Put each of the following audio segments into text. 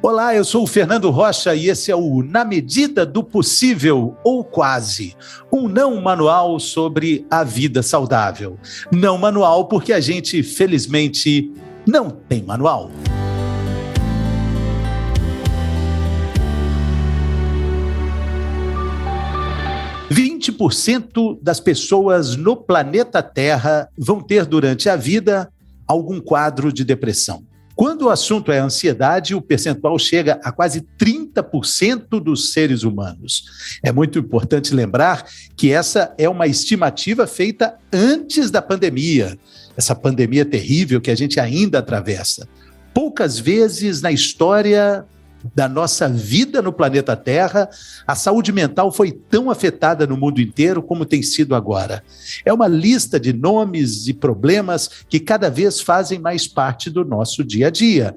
Olá, eu sou o Fernando Rocha e esse é o Na Medida do Possível, ou Quase, um não manual sobre a vida saudável. Não manual porque a gente, felizmente, não tem manual. Por cento das pessoas no planeta Terra vão ter durante a vida algum quadro de depressão. Quando o assunto é ansiedade, o percentual chega a quase 30% dos seres humanos. É muito importante lembrar que essa é uma estimativa feita antes da pandemia, essa pandemia terrível que a gente ainda atravessa. Poucas vezes na história da nossa vida no planeta Terra, a saúde mental foi tão afetada no mundo inteiro como tem sido agora. É uma lista de nomes e problemas que cada vez fazem mais parte do nosso dia a dia.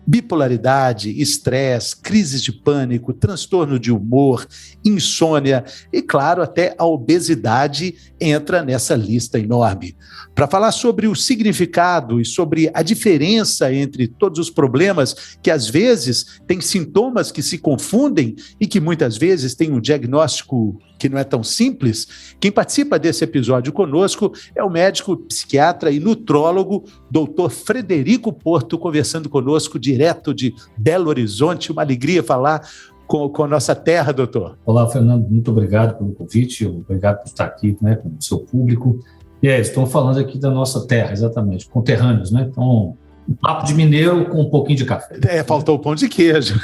Bipolaridade, estresse, crises de pânico, transtorno de humor, insônia e, claro, até a obesidade entra nessa lista enorme. Para falar sobre o significado e sobre a diferença entre todos os problemas que, às vezes, têm sintomas que se confundem e que, muitas vezes, têm um diagnóstico que não é tão simples, quem participa desse episódio conosco é o médico, psiquiatra e nutrólogo, doutor Frederico Porto, conversando conosco direto de Belo Horizonte. Uma alegria falar com a nossa terra, doutor. Olá, Fernando, muito obrigado pelo convite, obrigado por estar aqui, com o seu público. E estamos falando aqui da nossa terra, exatamente, conterrâneos, né? Então, um papo de mineiro com um pouquinho de café. Faltou o pão de queijo.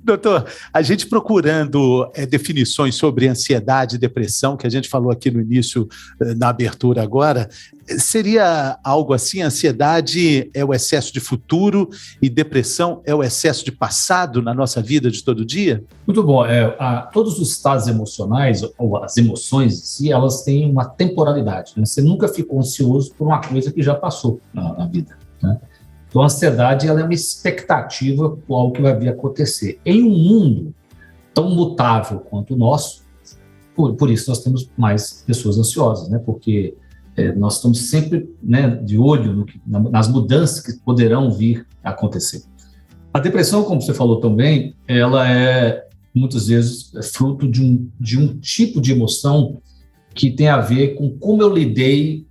Doutor, a gente procurando definições sobre ansiedade e depressão, que a gente falou aqui no início, na abertura agora, seria algo assim: ansiedade é o excesso de futuro e depressão é o excesso de passado na nossa vida de todo dia? Muito bom. Todos os estados emocionais, ou as emoções em si, elas têm uma temporalidade, né? Você nunca ficou ansioso por uma coisa que já passou na vida, né? Então, a ansiedade ela é uma expectativa por algo que vai vir acontecer. Em um mundo tão mutável quanto o nosso, por isso nós temos mais pessoas ansiosas, né? Porque nós estamos sempre, né, de olho nas mudanças que poderão vir a acontecer. A depressão, como você falou também, ela é muitas vezes fruto de um tipo de emoção que tem a ver com como eu lidei,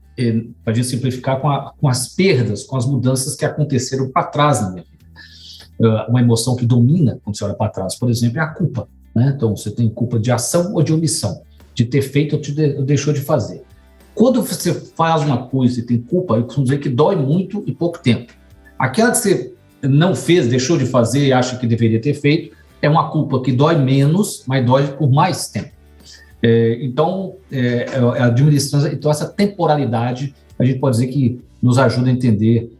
para a gente simplificar, com as perdas, com as mudanças que aconteceram para trás na minha vida. Uma emoção que domina, quando você olha para trás, por exemplo, é a culpa, né? Então, você tem culpa de ação ou de omissão, de ter feito ou deixou de fazer. Quando você faz uma coisa e tem culpa, eu costumo dizer que dói muito e pouco tempo. Aquela que você não fez, deixou de fazer e acha que deveria ter feito, é uma culpa que dói menos, mas dói por mais tempo. Então, a diminuição, então, essa temporalidade, a gente pode dizer que nos ajuda a entender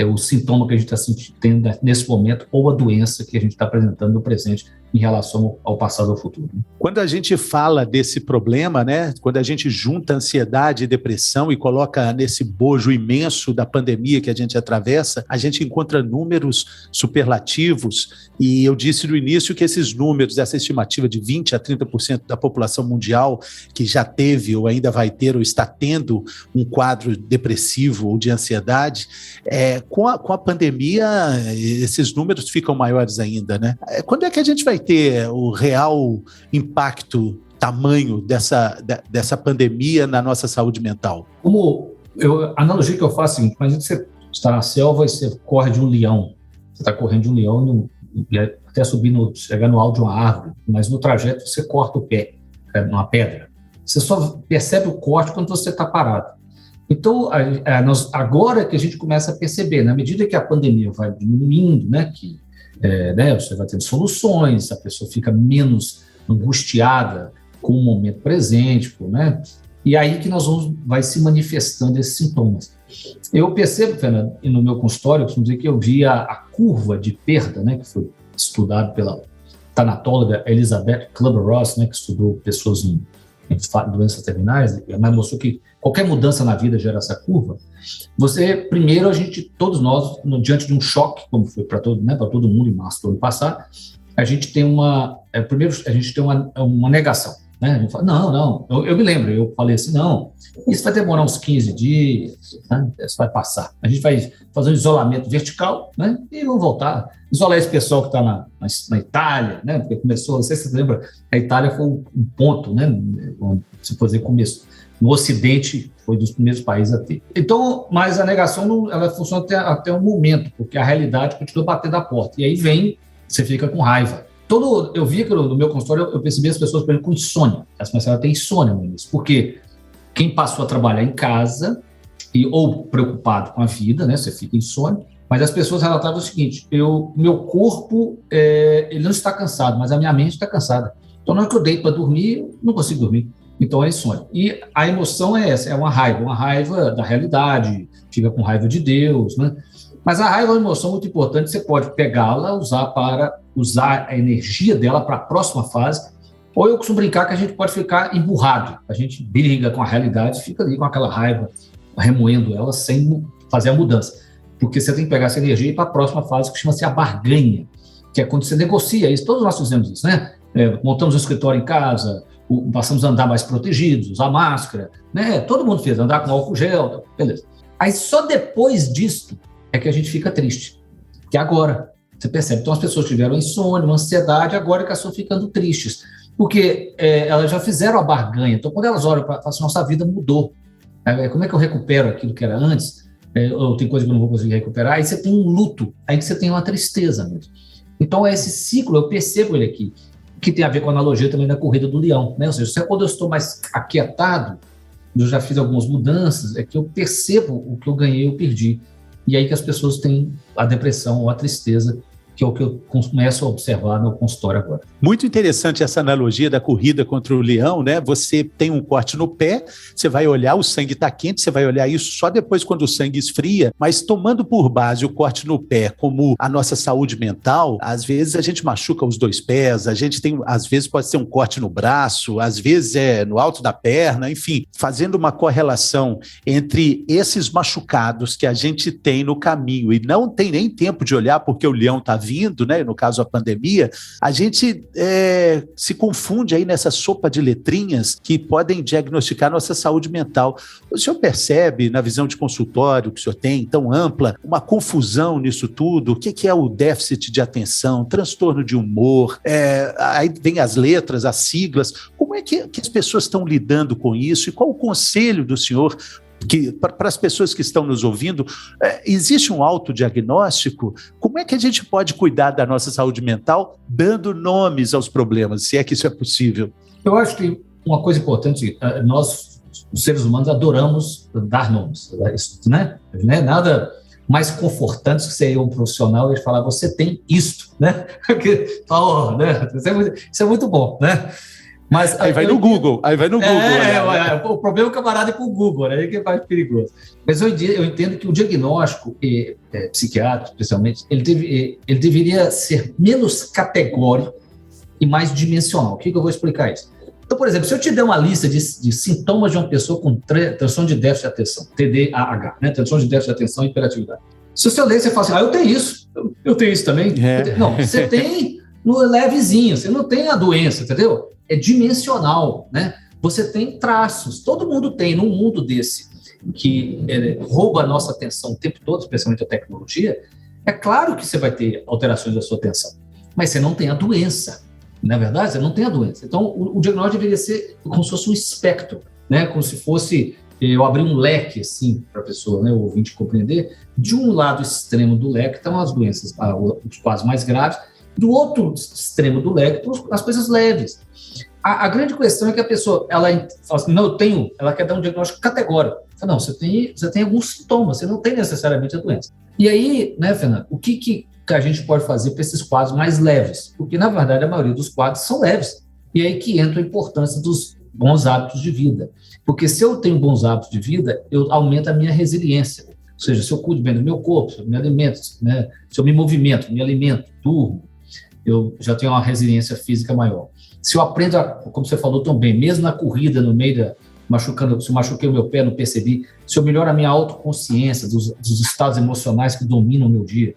o sintoma que a gente está sentindo nesse momento ou a doença que a gente está apresentando no presente em relação ao passado ou ao futuro. Quando a gente fala desse problema, né, quando a gente junta ansiedade e depressão e coloca nesse bojo imenso da pandemia que a gente atravessa, a gente encontra números superlativos, e eu disse no início que esses números, essa estimativa de 20% a 30% da população mundial que já teve ou ainda vai ter ou está tendo um quadro depressivo ou de ansiedade, com a pandemia esses números ficam maiores ainda, né? Quando é que a gente vai ter o real impacto, tamanho dessa pandemia na nossa saúde mental? A analogia que eu faço é a seguinte: imagina que você está na selva e você corre de um leão. Você está correndo de um leão até chegar no alto de uma árvore, mas no trajeto você corta o pé numa pedra. Você só percebe o corte quando você está parado. Então, agora que a gente começa a perceber, na medida que a pandemia vai diminuindo, né, você vai tendo soluções, a pessoa fica menos angustiada com o momento presente, né? E aí que vai se manifestando esses sintomas. Eu percebo, Fernando, e no meu consultório, eu costumo dizer que eu vi a curva de perda, né, que foi estudado pela tanatóloga Elizabeth Kübler-Ross, né, que estudou pessoas em doenças terminais, mas mostrou que qualquer mudança na vida gera essa curva. Primeiro, todos nós, diante de um choque, como foi para todo mundo em março do ano passado, a gente tem uma negação. né? A gente fala, não. Eu me lembro, eu falei assim, não, isso vai demorar uns 15 dias, né? Isso vai passar. A gente vai fazer um isolamento vertical, né? E vamos voltar. Isolar esse pessoal que está na Itália, né? Porque começou, não sei se você lembra, a Itália foi um ponto, né? Se for dizer, começo. No Ocidente, foi dos primeiros países a ter. Então, mas a negação, ela funciona até um momento, porque a realidade continua batendo a porta. E aí você fica com raiva. Eu vi que no meu consultório, eu percebi as pessoas, por exemplo, com insônia. Elas começaram a ter insônia no início, porque quem passou a trabalhar em casa, ou preocupado com a vida, né? Você fica insônia, mas as pessoas relatavam o seguinte, meu corpo, ele não está cansado, mas a minha mente está cansada. Então, na hora que eu deito para dormir, eu não consigo dormir. Então, é insônia. E a emoção é essa, é uma raiva da realidade, fica com raiva de Deus, né? Mas a raiva é uma emoção muito importante, você pode pegá-la, usar a energia dela para a próxima fase, ou eu costumo brincar que a gente pode ficar emburrado, a gente briga com a realidade, fica ali com aquela raiva, remoendo ela sem fazer a mudança, porque você tem que pegar essa energia e ir para a próxima fase, que chama-se a barganha, que é quando você negocia isso, todos nós fizemos isso, né? Montamos um escritório em casa, passamos a andar mais protegidos, usar máscara, né? Todo mundo fez, andar com álcool gel, beleza. Aí só depois disso é que a gente fica triste, que agora você percebe. Então as pessoas tiveram insônia, uma ansiedade, agora é que elas estão ficando tristes, porque elas já fizeram a barganha. Então quando elas olham para falar assim, nossa vida mudou, como é que eu recupero aquilo que era antes? Ou tem coisa que eu não vou conseguir recuperar, aí você tem um luto, aí que você tem uma tristeza mesmo. Então esse ciclo, eu percebo ele aqui, que tem a ver com a analogia também da corrida do leão, né? Ou seja, quando eu estou mais aquietado, eu já fiz algumas mudanças, é que eu percebo o que eu ganhei, eu perdi. E aí que as pessoas têm a depressão ou a tristeza, que é o que eu começo a observar no consultório agora. Muito interessante essa analogia da corrida contra o leão, né? Você tem um corte no pé, você vai olhar, o sangue está quente, você vai olhar isso só depois quando o sangue esfria, mas tomando por base o corte no pé como a nossa saúde mental, às vezes a gente machuca os dois pés, a gente tem, às vezes pode ser um corte no braço, às vezes é no alto da perna, enfim, fazendo uma correlação entre esses machucados que a gente tem no caminho e não tem nem tempo de olhar porque o leão está vindo, né? No caso a pandemia, a gente se confunde aí nessa sopa de letrinhas que podem diagnosticar nossa saúde mental. O senhor percebe, na visão de consultório que o senhor tem, tão ampla, uma confusão nisso tudo? O que é o déficit de atenção, transtorno de humor, aí vem as letras, as siglas. Como é que as pessoas estão lidando com isso e qual o conselho do senhor que para as pessoas que estão nos ouvindo, existe um autodiagnóstico? Como é que a gente pode cuidar da nossa saúde mental dando nomes aos problemas, se é que isso é possível? Eu acho que uma coisa importante, nós, os seres humanos, adoramos dar nomes, né? Não é nada mais confortante que ser um profissional e falar, você tem isto, né? Né? Isso é muito bom, né? Mas, aí vai no Google. O problema é o camarada ir para o Google, né? Aí que é mais perigoso. Mas eu entendo que o diagnóstico psiquiátrico, especialmente, ele deveria ser menos categórico e mais dimensional. O que eu vou explicar isso? Então, por exemplo, se eu te der uma lista de sintomas de uma pessoa com transtorno de déficit de atenção, TDAH, né? Transtorno de déficit de atenção e hiperatividade. Se você ler, você fala assim, eu tenho isso, eu tenho isso também. Não, você tem no levezinho, você não tem a doença, entendeu? É dimensional, né? Você tem traços, todo mundo tem, num mundo desse que rouba a nossa atenção o tempo todo, especialmente a tecnologia, é claro que você vai ter alterações da sua atenção, mas você não tem a doença, não é verdade? Você não tem a doença. Então, o diagnóstico deveria ser como se fosse um espectro, né? Como se fosse eu abrir um leque, assim, para a pessoa, né, o ouvinte compreender. De um lado extremo do leque estão as doenças, os quadros mais graves, do outro extremo do leque estão as coisas leves. A grande questão é que a pessoa, ela fala assim, não, ela quer dar um diagnóstico categórico. Fala, não, você tem alguns sintomas, você não tem necessariamente a doença. E aí, né, Fernando, o que a gente pode fazer para esses quadros mais leves? Porque, na verdade, a maioria dos quadros são leves. E aí que entra a importância dos bons hábitos de vida. Porque se eu tenho bons hábitos de vida, eu aumento a minha resiliência. Ou seja, se eu cuido bem do meu corpo, se eu me alimento, né, se eu me movimento, me alimento, durmo, eu já tenho uma resiliência física maior. Se eu aprendo, como você falou tão bem, mesmo na corrida, no meio se eu machuquei o meu pé, não percebi, se eu melhoro a minha autoconsciência dos estados emocionais que dominam o meu dia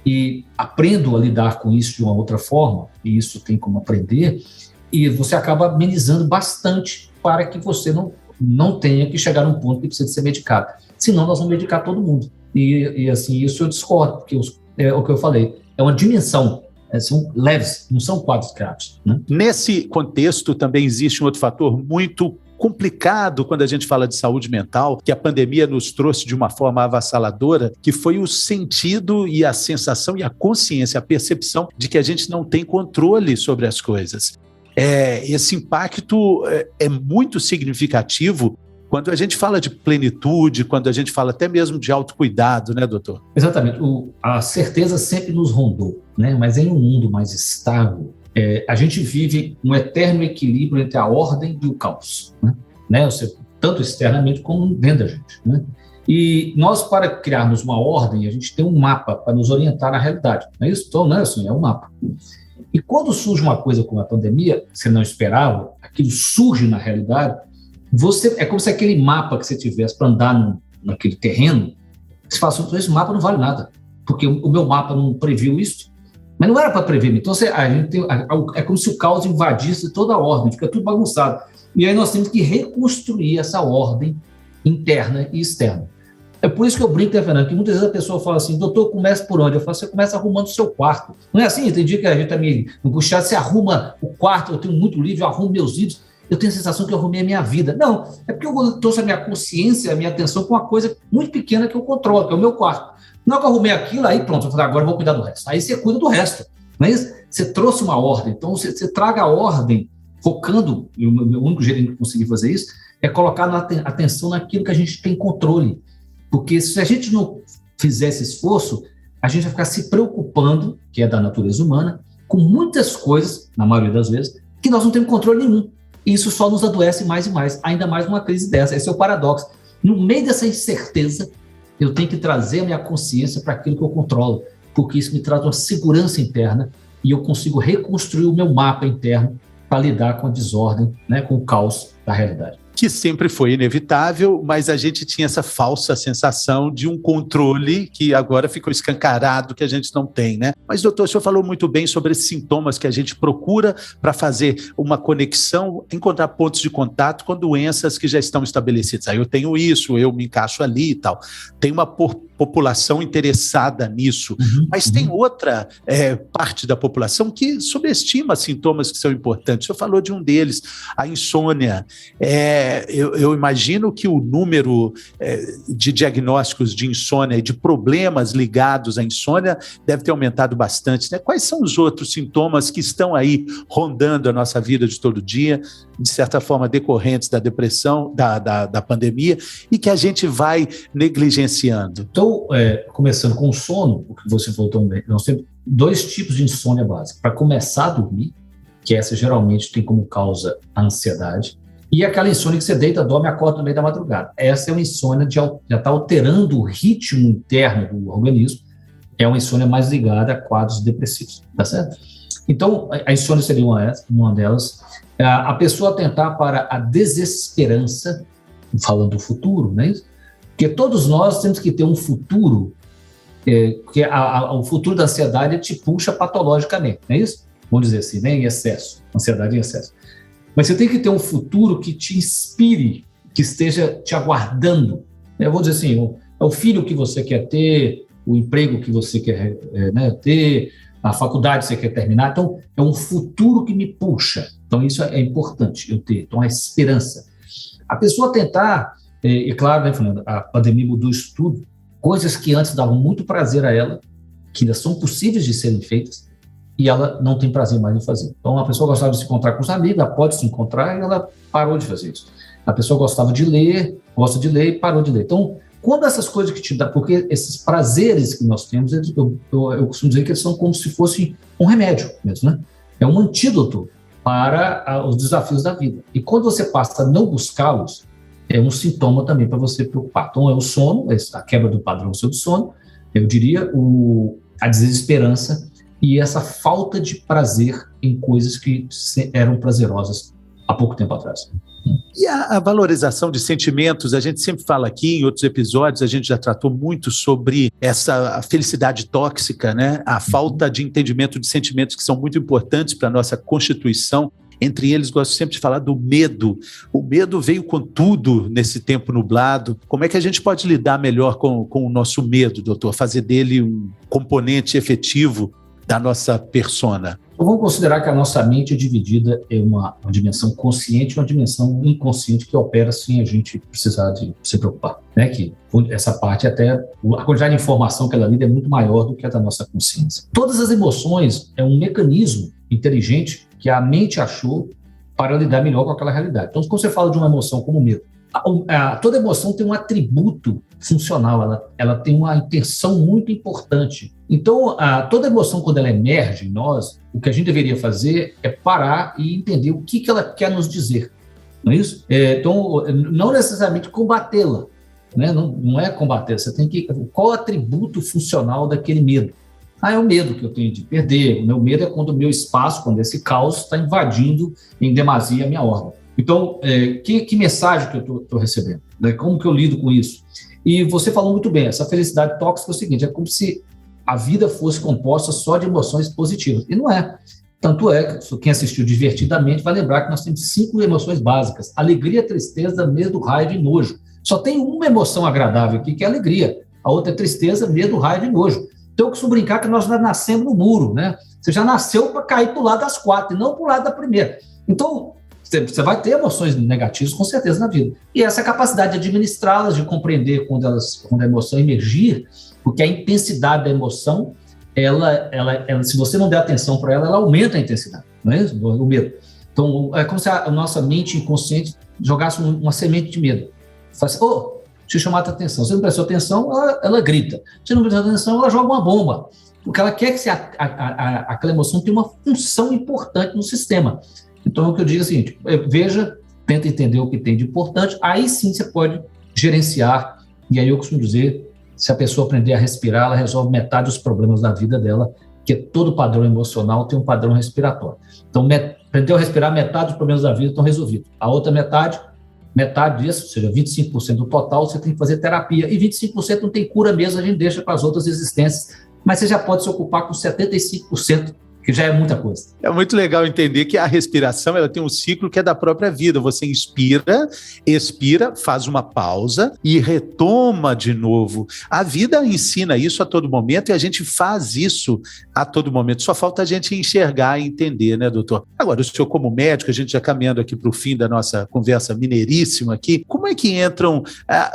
e aprendo a lidar com isso de uma outra forma, e isso tem como aprender, e você acaba amenizando bastante para que você não tenha que chegar num ponto que precisa de ser medicado. Senão, nós vamos medicar todo mundo. E assim, isso eu discordo, porque é o que eu falei, é uma dimensão, são leves, não são quadros graves, né? Nesse contexto, também existe um outro fator muito complicado quando a gente fala de saúde mental, que a pandemia nos trouxe de uma forma avassaladora, que foi o sentido e a sensação e a consciência, a percepção de que a gente não tem controle sobre as coisas. Esse impacto é muito significativo quando a gente fala de plenitude, quando a gente fala até mesmo de autocuidado, né, doutor? Exatamente. A certeza sempre nos rondou, né? Mas em um mundo mais estável, a gente vive um eterno equilíbrio entre a ordem e o caos, né? Tanto externamente como dentro da gente, né? E nós, para criarmos uma ordem, a gente tem um mapa para nos orientar na realidade. Não é isso? Então, não é assim, é um mapa. E quando surge uma coisa como a pandemia, você não esperava, aquilo surge na realidade, é como se aquele mapa que você tivesse para andar naquele terreno, você fala assim, esse mapa não vale nada, porque o meu mapa não previu isso, mas não era para prever. Então, é como se o caos invadisse toda a ordem, fica tudo bagunçado. E aí nós temos que reconstruir essa ordem interna e externa. É por isso que eu brinco, né, Fernando, que muitas vezes a pessoa fala assim, doutor, começa por onde? Eu falo, você começa arrumando o seu quarto. Não é assim? Tem dia que a gente está meio angustiado, você arruma o quarto, eu tenho muito livro, eu arrumo meus livros, eu tenho a sensação que eu arrumei a minha vida. Não, é porque eu trouxe a minha consciência, a minha atenção para uma coisa muito pequena que eu controlo, que é o meu quarto. Não é que eu arrumei aquilo, aí pronto, eu falei, agora eu vou cuidar do resto. Aí você cuida do resto. Não é isso? Você trouxe uma ordem, então você traga a ordem, focando, e o único jeito de conseguir fazer isso é colocar atenção naquilo que a gente tem controle. Porque se a gente não fizer esse esforço, a gente vai ficar se preocupando, que é da natureza humana, com muitas coisas, na maioria das vezes, que nós não temos controle nenhum. E isso só nos adoece mais e mais, ainda mais numa crise dessa. Esse é o paradoxo. No meio dessa incerteza, eu tenho que trazer a minha consciência para aquilo que eu controlo, porque isso me traz uma segurança interna e eu consigo reconstruir o meu mapa interno para lidar com a desordem, né, com o caos da realidade. Que sempre foi inevitável, mas a gente tinha essa falsa sensação de um controle que agora ficou escancarado, que a gente não tem, né? Mas, doutor, o senhor falou muito bem sobre esses sintomas que a gente procura para fazer uma conexão, encontrar pontos de contato com doenças que já estão estabelecidas. Aí eu tenho isso, eu me encaixo ali e tal. Tem uma população interessada nisso, mas tem outra parte da população que subestima sintomas que são importantes. O senhor falou de um deles, a insônia. Eu imagino que o número de diagnósticos de insônia e de problemas ligados à insônia deve ter aumentado bastante, né? Quais são os outros sintomas que estão aí rondando a nossa vida de todo dia, de certa forma decorrentes da depressão, da pandemia, e que a gente vai negligenciando? Então, começando com o sono, o que você falou também, nós temos 2 tipos de insônia básica. Para começar a dormir, que essa geralmente tem como causa a ansiedade, e aquela insônia que você deita, dorme e acorda no meio da madrugada. Essa é uma insônia já está alterando o ritmo interno do organismo, é uma insônia mais ligada a quadros depressivos, tá certo? Então, a insônia seria uma delas. A pessoa atentar para a desesperança, falando do futuro, não é isso? Porque todos nós temos que ter um futuro, porque o futuro da ansiedade te puxa patologicamente, não é isso? Vamos dizer assim, né? Em excesso, ansiedade em excesso. Mas você tem que ter um futuro que te inspire, que esteja te aguardando. Eu vou dizer assim, é o filho que você quer ter, o emprego que você quer ter, a faculdade que você quer terminar. Então, é um futuro que me puxa. Então, isso é importante eu ter. Então, a esperança. A pessoa tentar, e claro, né, Fernando, a pandemia mudou isso tudo, coisas que antes davam muito prazer a ela, que ainda são possíveis de serem feitas, e ela não tem prazer mais em fazer. Então, a pessoa gostava de se encontrar com os amigos, ela pode se encontrar e ela parou de fazer isso. A pessoa gostava de ler, gosta de ler e parou de ler. Então, quando essas coisas que te dão, porque esses prazeres que nós temos, eu costumo dizer que eles são como se fosse um remédio mesmo, né? É um antídoto para os desafios da vida. E quando você passa a não buscá-los, é um sintoma também para você preocupar. Então, é o sono, a quebra do padrão seu do sono, eu diria, a desesperança, e essa falta de prazer em coisas que eram prazerosas há pouco tempo atrás. E a valorização de sentimentos, a gente sempre fala aqui, em outros episódios, a gente já tratou muito sobre essa felicidade tóxica, né? A falta de entendimento de sentimentos que são muito importantes para a nossa constituição. Entre eles, gosto sempre de falar do medo. O medo veio com tudo nesse tempo nublado. Como é que a gente pode lidar melhor com o nosso medo, doutor? Fazer dele um componente efetivo da nossa persona? Então, vamos considerar que a nossa mente é dividida em uma dimensão consciente e uma dimensão inconsciente que opera sem a gente precisar de se preocupar. Né? Que essa parte, até a quantidade de informação que ela lida é muito maior do que a da nossa consciência. Todas as emoções é um mecanismo inteligente que a mente achou para lidar melhor com aquela realidade. Então, quando você fala de uma emoção como medo, toda emoção tem um atributo funcional, ela tem uma intenção muito importante. Então, toda emoção, quando ela emerge em nós, o que a gente deveria fazer é parar e entender o que ela quer nos dizer, não é isso? Então, não necessariamente combatê-la, né? Não é combater, você tem que... Qual o atributo funcional daquele medo? É o medo que eu tenho de perder, o meu medo é quando o meu espaço, quando esse caos está invadindo em demasia a minha ordem. Então, que mensagem que eu estou recebendo? Né? Como que eu lido com isso? E você falou muito bem, essa felicidade tóxica é o seguinte, é como se a vida fosse composta só de emoções positivas. E não é. Tanto é que quem assistiu Divertidamente vai lembrar que nós temos 5 emoções básicas: alegria, tristeza, medo, raiva e nojo. Só tem uma emoção agradável aqui, que é a alegria. A outra é tristeza, medo, raiva e nojo. Então, eu costumo brincar que nós nascemos no muro, né? Você já nasceu para cair para o lado das 4 e não para o lado da primeira. Então, você vai ter emoções negativas, com certeza, na vida. E essa capacidade de administrá-las, de compreender quando a emoção emergir, porque a intensidade da emoção, ela, se você não der atenção para ela, ela aumenta a intensidade, não é isso? O medo. Então, é como se a nossa mente inconsciente jogasse uma semente de medo. Fala assim, deixa eu chamar a atenção. Se não prestou atenção, ela grita. Se não prestou atenção, ela joga uma bomba. Porque ela quer que aquela emoção tenha uma função importante no sistema. Então, o que eu digo é o seguinte, veja, tenta entender o que tem de importante, aí sim você pode gerenciar, e aí eu costumo dizer, se a pessoa aprender a respirar, ela resolve metade dos problemas da vida dela, porque todo padrão emocional tem um padrão respiratório. Então, aprendeu a respirar, metade dos problemas da vida estão resolvidos. A outra metade disso, ou seja, 25% do total, você tem que fazer terapia, e 25% não tem cura mesmo, a gente deixa para as outras existências, mas você já pode se ocupar com 75%, que já é muita coisa. É muito legal entender que a respiração ela tem um ciclo que é da própria vida. Você inspira, expira, faz uma pausa e retoma de novo. A vida ensina isso a todo momento e a gente faz isso a todo momento. Só falta a gente enxergar e entender, né, doutor? Agora, o senhor como médico, a gente já caminhando aqui para o fim da nossa conversa mineiríssima aqui, como é que entram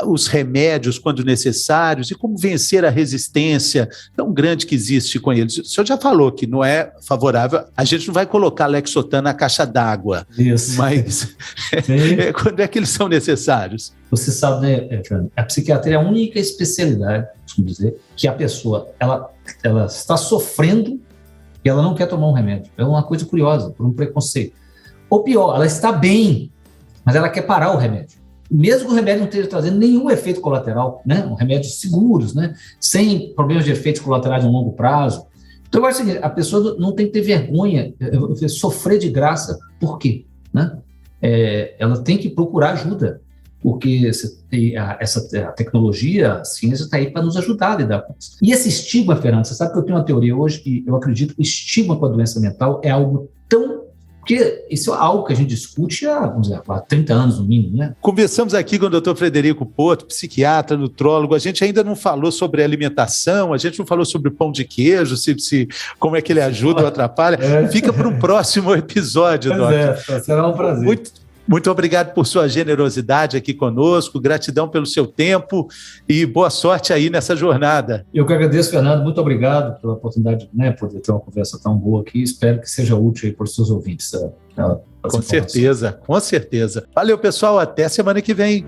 os remédios quando necessários e como vencer a resistência tão grande que existe com eles? O senhor já falou que não é favorável, a gente não vai colocar Lexotan na caixa d'água. Isso. Mas quando é que eles são necessários? Você sabe, né, Fernando, a psiquiatria é a única especialidade, costumo dizer, que a pessoa, ela está sofrendo e ela não quer tomar um remédio. É uma coisa curiosa, por um preconceito. Ou pior, ela está bem, mas ela quer parar o remédio. Mesmo que o remédio não esteja trazendo nenhum efeito colateral, né? Remédios seguros, né? Sem problemas de efeitos colaterais a longo prazo. Então, eu acho o seguinte, a pessoa não tem que ter vergonha, sofrer de graça, por quê? Né? Ela tem que procurar ajuda, porque a tecnologia, a ciência está aí para nos ajudar a lidar com isso. E esse estigma, Fernando, você sabe que eu tenho uma teoria hoje, e eu acredito que o estigma com a doença mental é algo tão... Porque isso é algo que a gente discute há 30 anos, no mínimo, né? Conversamos aqui com o Dr. Frederico Porto, psiquiatra, nutrólogo. A gente ainda não falou sobre alimentação, a gente não falou sobre pão de queijo, como é que ele ajuda ou atrapalha. Fica para um próximo episódio, Dr. Será um prazer. Muito obrigado por sua generosidade aqui conosco, gratidão pelo seu tempo e boa sorte aí nessa jornada. Eu que agradeço, Fernando, muito obrigado pela oportunidade de poder ter uma conversa tão boa aqui, espero que seja útil aí para os seus ouvintes. Com certeza, com certeza. Valeu, pessoal, até semana que vem.